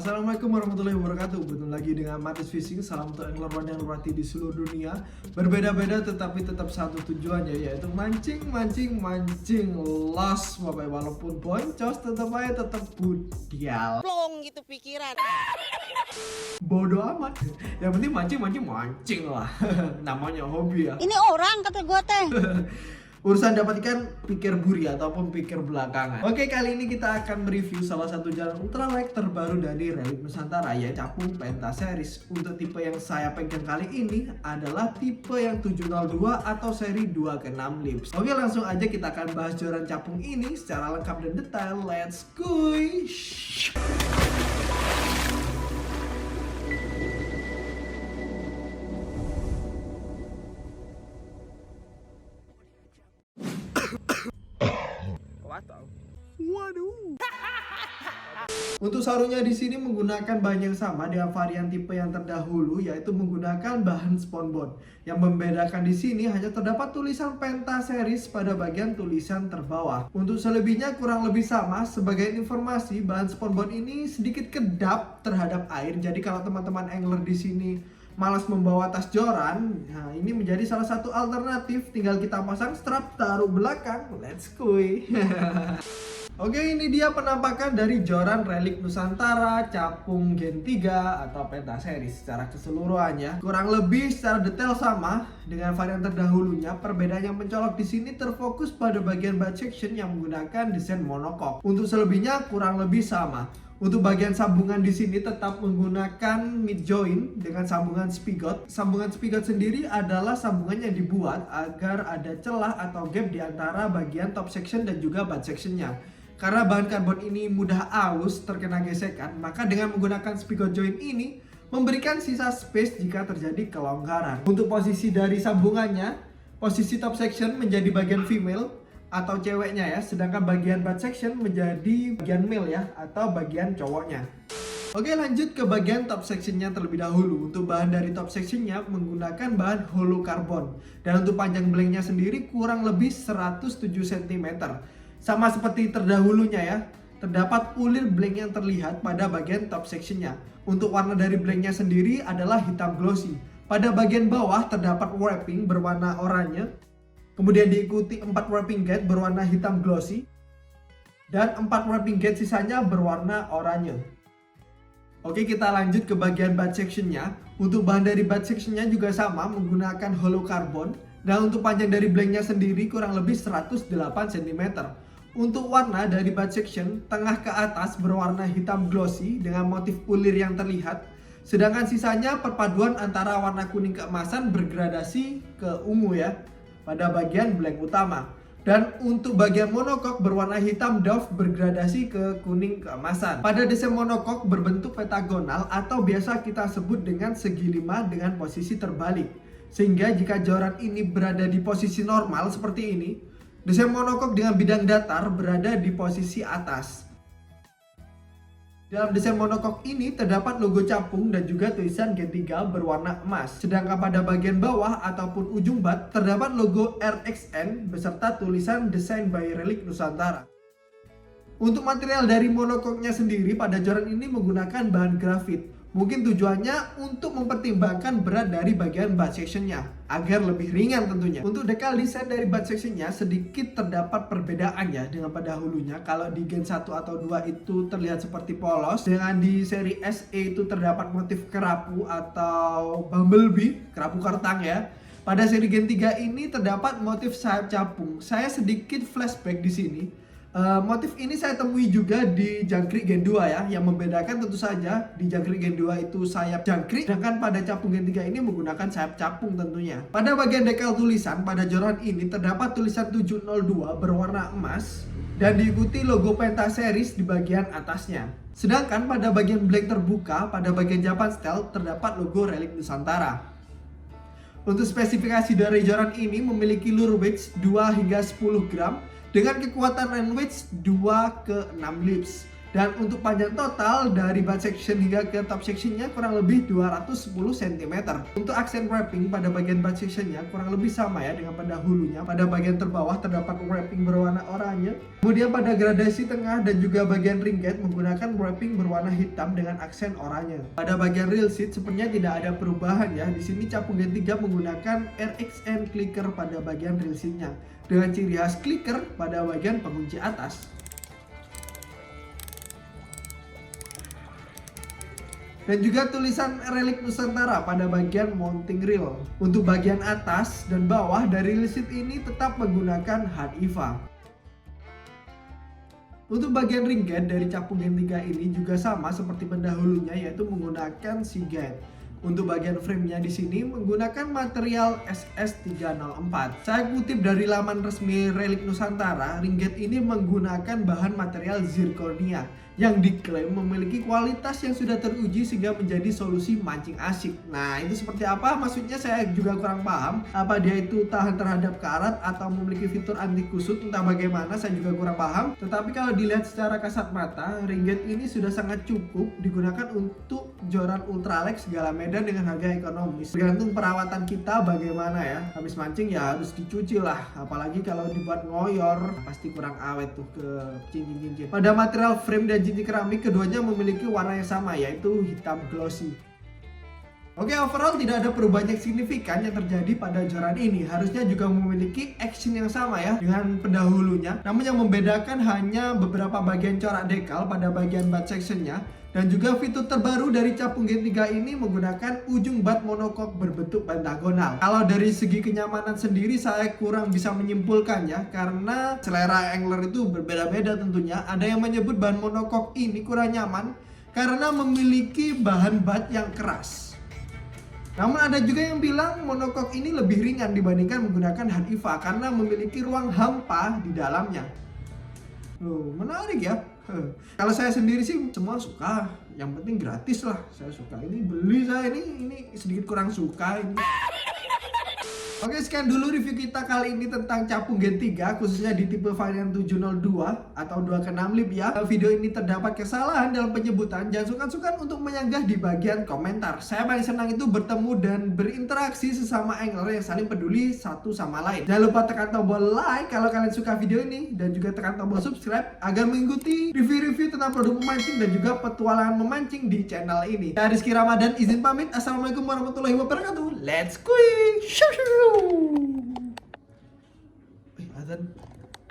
Assalamualaikum warahmatullahi wabarakatuh. Bertemu lagi dengan Matis Fishing. Salam untuk angler yang berarti di seluruh dunia. Berbeda-beda tetapi tetap satu tujuannya, yaitu mancing los. Bapak, walaupun boncos tetap aja tetap budial. Plong gitu pikiran. Bodoh amat. Yang penting mancing lah. Namanya hobi ya. Ini orang kata gua teh. Urusan dapat ikan pikir buri ataupun pikir belakangan. Oke, kali ini kita akan mereview salah satu jalan ultralight terbaru dari Relic Nusantara, yaitu capung Penta Series. Untuk tipe yang saya pegang kali ini adalah tipe yang 702 atau seri 2/6 lips. Oke, langsung aja kita akan bahas joran capung ini secara lengkap dan detail. Let's go. Waduh. Untuk sarungnya di sini menggunakan bahan yang sama dengan varian tipe yang terdahulu, yaitu menggunakan bahan SponBond. Yang membedakan di sini hanya terdapat tulisan Penta Series pada bagian tulisan terbawah. Untuk selebihnya kurang lebih sama. Sebagai informasi, bahan SponBond ini sedikit kedap terhadap air. Jadi kalau teman-teman angler di sini malas membawa tas joran, nah ini menjadi salah satu alternatif. Tinggal kita pasang strap, taruh belakang, let's go. Oke, ini dia penampakan dari joran Relic Nusantara capung Gen 3 atau Penta Series secara keseluruhannya. Kurang lebih secara detail sama dengan varian terdahulunya. Perbedaan yang mencolok di sini terfokus pada bagian butt section yang menggunakan desain monocoque. Untuk selebihnya kurang lebih sama. Untuk bagian sambungan di sini tetap menggunakan mid joint dengan sambungan spigot. Sambungan spigot sendiri adalah sambungan yang dibuat agar ada celah atau gap di antara bagian top section dan juga butt sectionnya. Karena bahan karbon ini mudah aus terkena gesekan, maka dengan menggunakan spigot joint ini memberikan sisa space jika terjadi kelonggaran. Untuk posisi dari sambungannya, posisi top section menjadi bagian female atau ceweknya ya, sedangkan bagian butt section menjadi bagian male ya, atau bagian cowoknya. Oke, lanjut ke bagian top sectionnya terlebih dahulu. Untuk bahan dari top sectionnya menggunakan bahan hollow carbon. Dan untuk panjang blanknya sendiri kurang lebih 107 cm. Sama seperti terdahulunya ya, terdapat ulir blank yang terlihat pada bagian top sectionnya. Untuk warna dari blanknya sendiri adalah hitam glossy. Pada bagian bawah terdapat wrapping berwarna oranye. Kemudian diikuti 4 wrapping gate berwarna hitam glossy. Dan 4 wrapping gate sisanya berwarna oranye. Oke, kita lanjut ke bagian butt sectionnya. Untuk bahan dari butt sectionnya juga sama, menggunakan hollow carbon. Dan untuk panjang dari blanknya sendiri kurang lebih 108 cm. Untuk warna dari butt section, tengah ke atas berwarna hitam glossy dengan motif ulir yang terlihat. Sedangkan sisanya perpaduan antara warna kuning keemasan bergradasi ke ungu ya, pada bagian blank utama. Dan untuk bagian monocoque berwarna hitam doff bergradasi ke kuning keemasan. Pada desain monocoque berbentuk pentagonal atau biasa kita sebut dengan segi 5 dengan posisi terbalik. Sehingga jika joran ini berada di posisi normal seperti ini, desain monocoque dengan bidang datar berada di posisi atas. Dalam desain monocoque ini terdapat logo capung dan juga tulisan Gen 3 berwarna emas. Sedangkan pada bagian bawah ataupun ujung butt terdapat logo RXN beserta tulisan Design by Relic Nusantara. Untuk material dari monocoque-nya sendiri pada joran ini menggunakan bahan grafit. Mungkin tujuannya untuk mempertimbangkan berat dari bagian butt section-nya agar lebih ringan tentunya. Untuk dekal desain dari butt section-nya sedikit terdapat perbedaan ya dengan pada dahulunya. Kalau di Gen 1 atau 2 itu terlihat seperti polos, dengan di seri SE itu terdapat motif kerapu atau bumblebee, kerapu kertang ya. Pada seri Gen 3 ini terdapat motif sayap capung. Saya sedikit flashback di sini. Motif ini saya temui juga di jangkrik Gen 2 ya. Yang membedakan tentu saja di jangkrik Gen 2 itu sayap jangkrik, sedangkan pada capung Gen 3 ini menggunakan sayap capung tentunya. Pada bagian dekal tulisan pada joran ini terdapat tulisan 702 berwarna emas dan diikuti logo Penta Series di bagian atasnya. Sedangkan pada bagian blank terbuka pada bagian Japan Style terdapat logo Relic Nusantara. Untuk spesifikasi dari joran ini memiliki lure weight 2 hingga 10 gram dengan kekuatan land weight 2 ke 6 lips. Dan untuk panjang total dari butt section hingga ke top sectionnya kurang lebih 210 cm. Untuk aksen wrapping pada bagian butt sectionnya kurang lebih sama ya dengan pendahulunya. Pada bagian terbawah terdapat wrapping berwarna oranye. Kemudian pada gradasi tengah dan juga bagian ringgit menggunakan wrapping berwarna hitam dengan aksen oranye. Pada bagian real seat sepertinya tidak ada perubahan ya. Di sini Capung Gen 3 menggunakan RXN clicker pada bagian real seatnya dengan ciri khas clicker pada bagian pengunci atas. Dan juga tulisan Relik Nusantara pada bagian mounting rail. Untuk bagian atas dan bawah dari real seat ini tetap menggunakan hard EVA. Untuk bagian ringgit dari Capung Gen 3 ini juga sama seperti pendahulunya, yaitu menggunakan Seagate. Untuk bagian framenya di sini menggunakan material SS304. Saya kutip dari laman resmi Relik Nusantara, ringgit ini menggunakan bahan material zirconia yang diklaim memiliki kualitas yang sudah teruji sehingga menjadi solusi mancing asik. Nah, itu seperti apa? Maksudnya saya juga kurang paham. Apa dia itu tahan terhadap karat atau memiliki fitur anti kusut? Entah bagaimana, saya juga kurang paham. Tetapi kalau dilihat secara kasat mata, ringgit ini sudah sangat cukup digunakan untuk joran ultralex segala medan dengan harga ekonomis. Tergantung perawatan kita bagaimana ya. Habis mancing ya harus dicuci lah. Apalagi kalau dibuat ngoyor, pasti kurang awet tuh ke cincin-cincin. Pada material frame dan cincin keramik keduanya memiliki warna yang sama, yaitu hitam glossy. Oke, overall tidak ada perubahan yang signifikan yang terjadi pada joran ini. Harusnya juga memiliki action yang sama ya dengan pendahulunya. Namun yang membedakan hanya beberapa bagian corak dekal pada bagian butt sectionnya. Dan juga fitur terbaru dari Capung Gen 3 ini menggunakan ujung butt monocoque berbentuk pentagonal. Kalau dari segi kenyamanan sendiri saya kurang bisa menyimpulkan ya, karena selera angler itu berbeda-beda tentunya. Ada yang menyebut bahan monocoque ini kurang nyaman karena memiliki bahan butt yang keras. Namun ada juga yang bilang monocoque ini lebih ringan dibandingkan menggunakan hard EVA karena memiliki ruang hampa di dalamnya. Loh, menarik ya. Kalau saya sendiri sih semua suka, yang penting gratis lah. Saya suka ini, beli saya ini sedikit kurang suka ini. Oke, sekian dulu review kita kali ini tentang Capung Gen 3, khususnya di tipe varian 702 atau 2 ke 6 lip ya. Video ini terdapat kesalahan dalam penyebutan, jangan sungkan-sungkan untuk menyanggah di bagian komentar. Saya paling senang itu bertemu dan berinteraksi sesama angler yang saling peduli satu sama lain. Jangan lupa tekan tombol like kalau kalian suka video ini, dan juga tekan tombol subscribe agar mengikuti review-review tentang produk memancing dan juga petualangan memancing di channel ini. Saya Rizky Ramadan izin pamit. Assalamualaikum warahmatullahi wabarakatuh. Let's go! Azan.